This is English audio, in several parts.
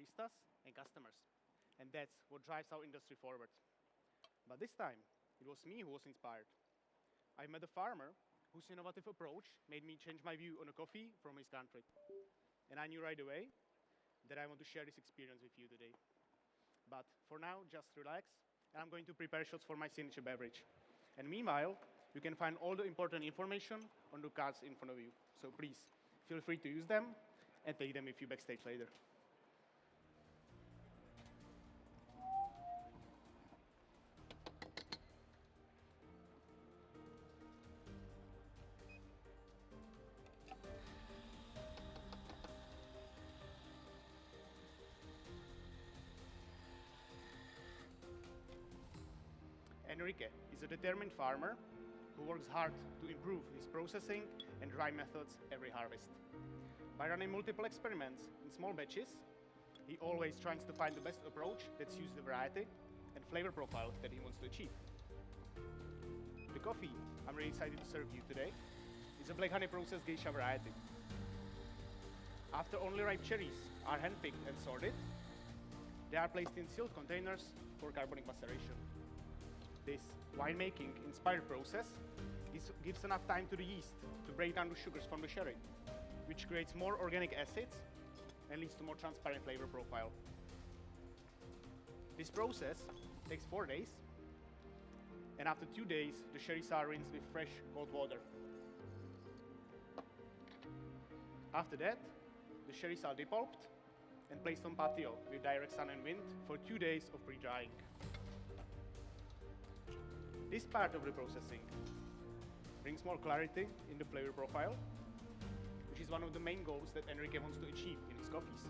baristas and customers. And that's what drives our industry forward. But this time, it was me who was inspired. I met a farmer whose innovative approach made me change my view on a coffee from his country. And I knew right away that I want to share this experience with you today. But for now, just relax, and I'm going to prepare shots for my signature beverage. And meanwhile, you can find all the important information on the cards in front of you. So please, feel free to use them and take them with you backstage later. Enrique is a determined farmer who works hard to improve his processing and dry methods every harvest. By running multiple experiments in small batches, he always tries to find the best approach that suits the variety and flavor profile that he wants to achieve. The coffee I'm really excited to serve you today is a black honey processed geisha variety. After only ripe cherries are handpicked and sorted, they are placed in sealed containers for carbonic maceration. This winemaking-inspired process gives enough time to the yeast to break down the sugars from the sherry, which creates more organic acids and leads to more transparent flavor profile. This process takes 4 days, and after 2 days, the sherries are rinsed with fresh cold water. After that, the sherries are depulped and placed on patio with direct sun and wind for 2 days of pre-drying. This part of the processing brings more clarity in the flavor profile, which is one of the main goals that Enrique wants to achieve in his coffees.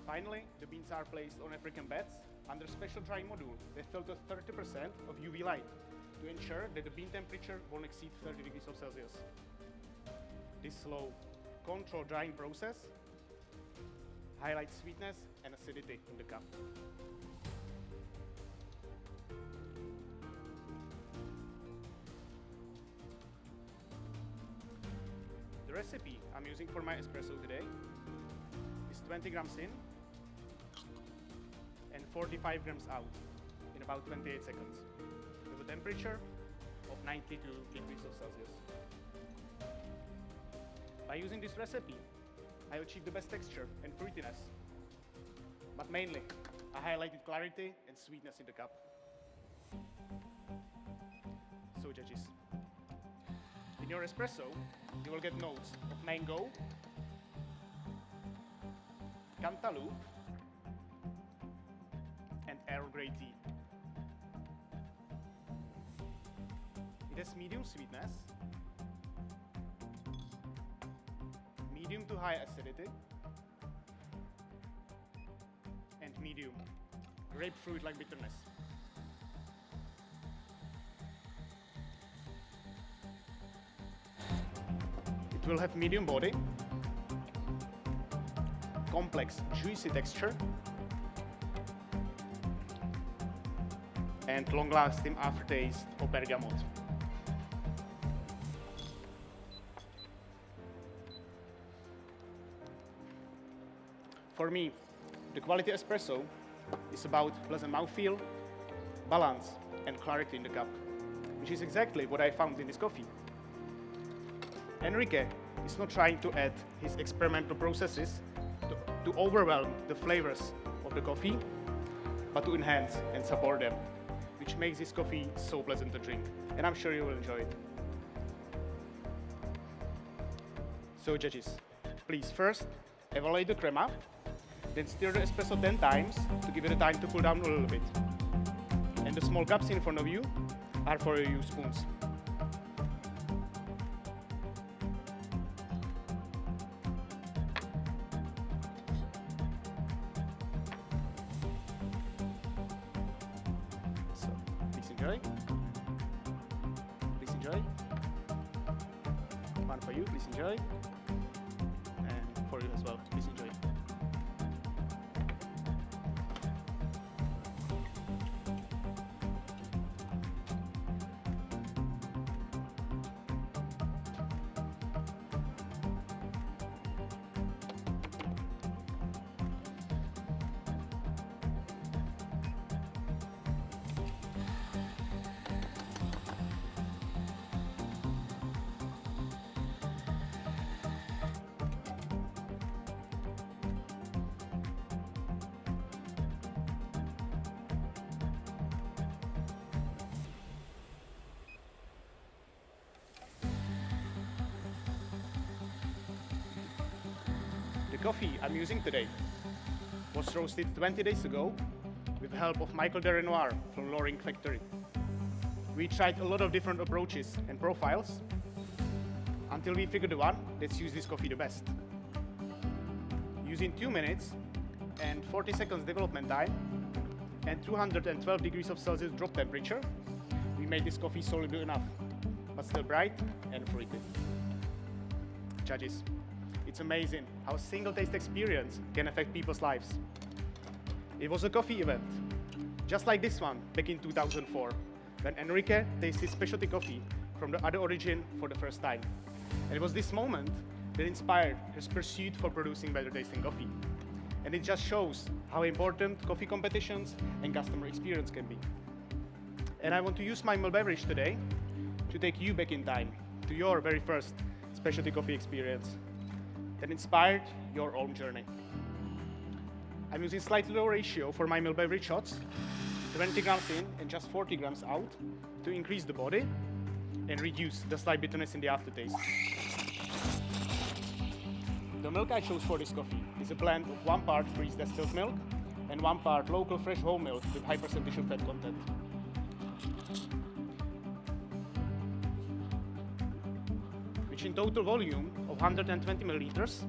Finally, the beans are placed on African beds under a special drying module that filters 30% of UV light to ensure that the bean temperature won't exceed 30 degrees Celsius. This slow, controlled drying process highlights sweetness and acidity in the cup. The recipe I'm using for my espresso today is 20 grams in and 45 grams out in about 28 seconds with a temperature of 92 degrees Celsius. By using this recipe, I achieved the best texture and fruitiness, but mainly I highlighted clarity and sweetness in the cup. So judges, in your espresso, you will get notes of mango, cantaloupe, and Earl Grey tea. It has medium sweetness, medium to high acidity, and medium grapefruit-like bitterness. It will have medium body, complex, juicy texture, and long-lasting aftertaste of bergamot. For me, the quality espresso is about pleasant mouthfeel, balance, and clarity in the cup, which is exactly what I found in this coffee. Enrique is not trying to add his experimental processes to overwhelm the flavors of the coffee, but to enhance and support them, which makes this coffee so pleasant to drink, and I'm sure you will enjoy it. So judges, please first evaluate the crema, then stir the espresso 10 times to give it a time to cool down a little bit. And the small cups in front of you are for your use spoons. Enjoy. Please enjoy. One for you, please enjoy. And for you as well, please enjoy. coffee I'm using today was roasted 20 days ago with the help of Michael de Renoir from Loring Factory. We tried a lot of different approaches and profiles until we figured the one that suits this coffee the best. Using 2 minutes and 40 seconds development time and 212 degrees of Celsius drop temperature, we made this coffee soluble enough, but still bright and fruity. Judges, it's amazing how a single taste experience can affect people's lives. It was a coffee event, just like this one back in 2004, when Enrique tasted specialty coffee from the other origin for the first time. And it was this moment that inspired his pursuit for producing better tasting coffee. And it just shows how important coffee competitions and customer experience can be. And I want to use my beverage today to take you back in time to your very first specialty coffee experience that inspired your own journey. I'm using slightly lower ratio for my beverage shots, 20 grams in and just 40 grams out, to increase the body and reduce the slight bitterness in the aftertaste. The milk I chose for this coffee is a blend of 1 part freeze distilled milk and 1 part local fresh whole milk with high percentage of fat content. Which in total volume of 120 milliliters,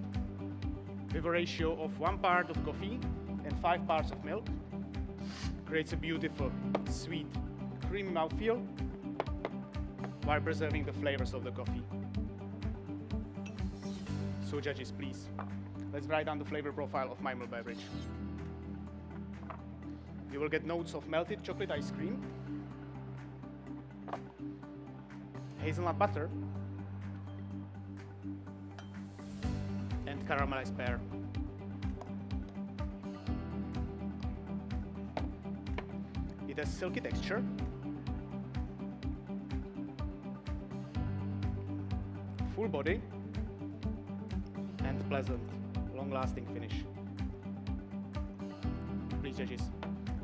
with a ratio of 1 part of coffee and 5 parts of milk, creates a beautiful, sweet, creamy mouthfeel while preserving the flavors of the coffee. So judges, please, let's write down the flavor profile of my milk beverage. You will get notes of melted chocolate ice cream, hazelnut butter, and caramelized pear. It has silky texture, full body, and pleasant, long-lasting finish. Please, judges,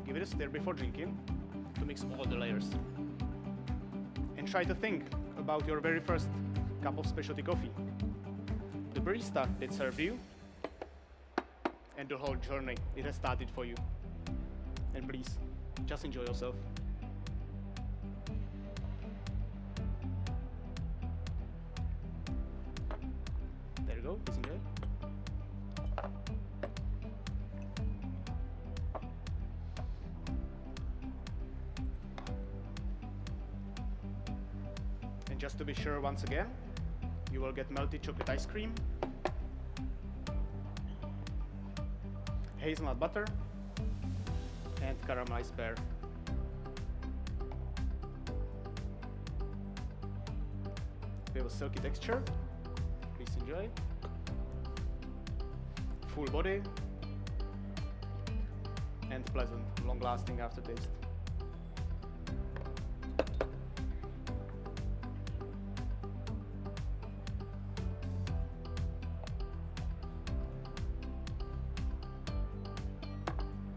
give it a stir before drinking to mix all the layers. And try to think about your very first cup of specialty coffee, the barista that served you, and the whole journey it has started for you. And please, just enjoy yourself. There you go, please enjoy. And just to be sure, once again, you will get melted chocolate ice cream, hazelnut butter, and caramelized pear. We have a silky texture, please enjoy. Full body, and pleasant, long-lasting aftertaste.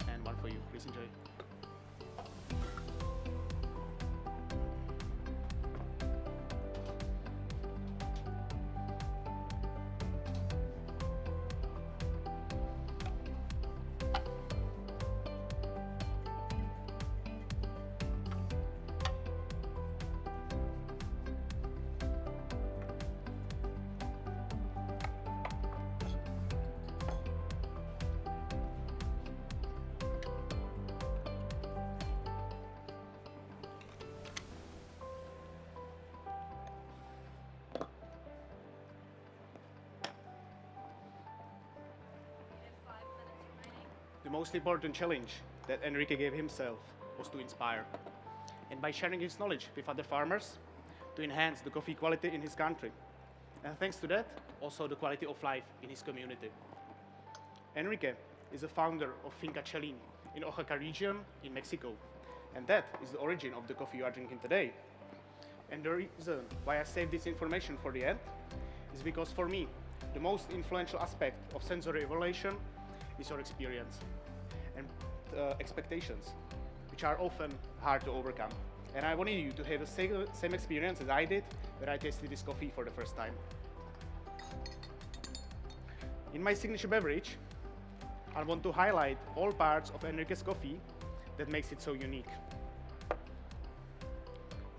And one for you, please enjoy. The most important challenge that Enrique gave himself was to inspire, and by sharing his knowledge with other farmers, to enhance the coffee quality in his country, and thanks to that, also the quality of life in his community. Enrique is the founder of Finca Chelín in Oaxaca region in Mexico, and that is the origin of the coffee you are drinking today. And the reason why I saved this information for the end is because for me, the most influential aspect of sensory evaluation is your experience and expectations, which are often hard to overcome. And I wanted you to have the same experience as I did when I tasted this coffee for the first time. In my signature beverage, I want to highlight all parts of Enrique's coffee that makes it so unique.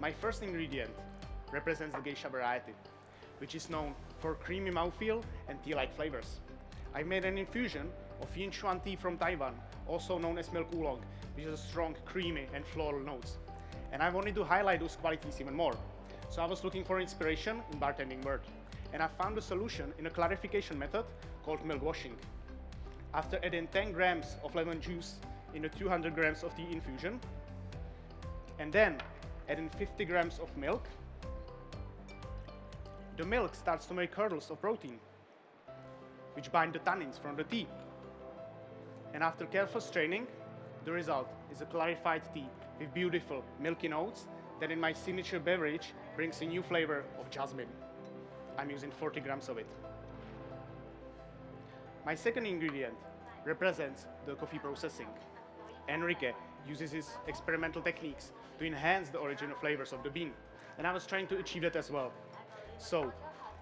My first ingredient represents the geisha variety, which is known for creamy mouthfeel and tea-like flavors. I've made an infusion of Yin Chuan tea from Taiwan, also known as milk oolong, which has strong, creamy and floral notes. And I wanted to highlight those qualities even more. So I was looking for inspiration in bartending world, and I found a solution in a clarification method called milk washing. After adding 10 grams of lemon juice in a 200 grams of tea infusion, and then adding 50 grams of milk, the milk starts to make kernels of protein, which bind the tannins from the tea. And after careful straining, the result is a clarified tea with beautiful milky notes that in my signature beverage brings a new flavor of jasmine. I'm using 40 grams of it. My second ingredient represents the coffee processing. Enrique uses his experimental techniques to enhance the original flavors of the bean, and I was trying to achieve that as well. So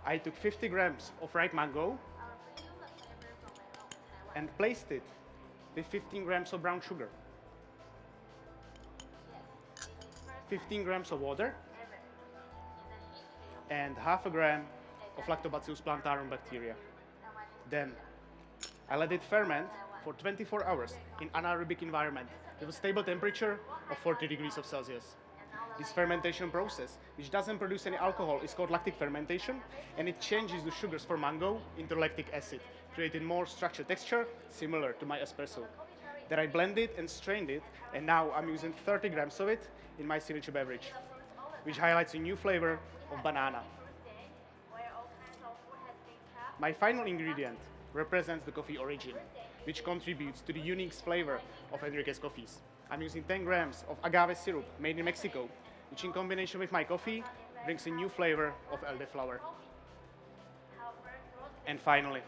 I took 50 grams of ripe mango and placed it with 15 grams of brown sugar, 15 grams of water, and half a gram of Lactobacillus plantarum bacteria. Then I let it ferment for 24 hours in anaerobic environment with a stable temperature of 40 degrees of Celsius. This fermentation process, which doesn't produce any alcohol, is called lactic fermentation, and it changes the sugars for mango into lactic acid, creating more structured texture similar to my espresso. Then I blended and strained it, and now I'm using 30 grams of it in my signature beverage, which highlights a new flavor of banana. My final ingredient represents the coffee origin, which contributes to the unique flavor of Enrique's coffees. I'm using 10 grams of agave syrup made in Mexico, which in combination with my coffee brings a new flavor of elderflower. And finally,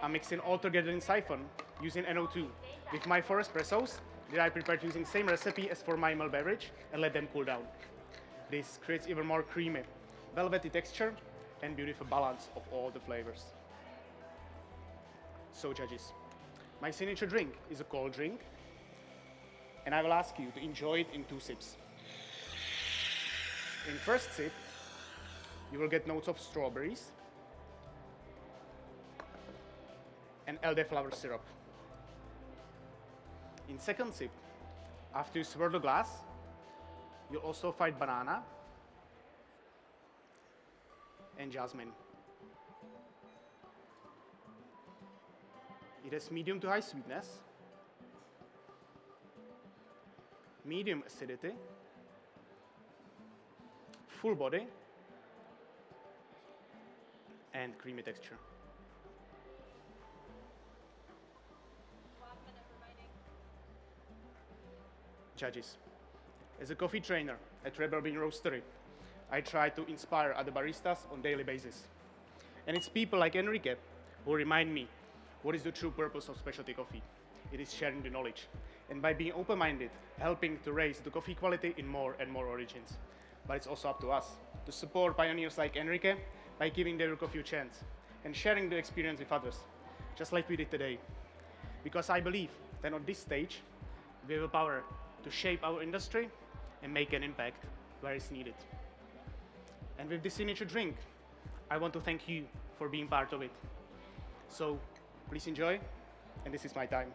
I'm mixing all together in siphon using NO2 with my 4 espressos that I prepared using same recipe as for my milk beverage and let them cool down. This creates even more creamy, velvety texture and beautiful balance of all the flavors. So judges, my signature drink is a cold drink, and I will ask you to enjoy it in 2 sips. In first sip, you will get notes of strawberries and elderflower syrup. In second sip, after you swirl the glass, you'll also find banana and jasmine. It has medium to high sweetness, medium acidity, full body, and creamy texture. Judges, as a coffee trainer at Rebelbean Roastery, I try to inspire other baristas on a daily basis. And it's people like Enrique who remind me what is the true purpose of specialty coffee. It is sharing the knowledge, and by being open-minded, helping to raise the coffee quality in more and more origins. But it's also up to us to support pioneers like Enrique by giving their coffee a chance and sharing the experience with others, just like we did today. Because I believe that on this stage, we have the power to shape our industry and make an impact where it's needed. And with this signature drink, I want to thank you for being part of it. So please enjoy, and this is my time.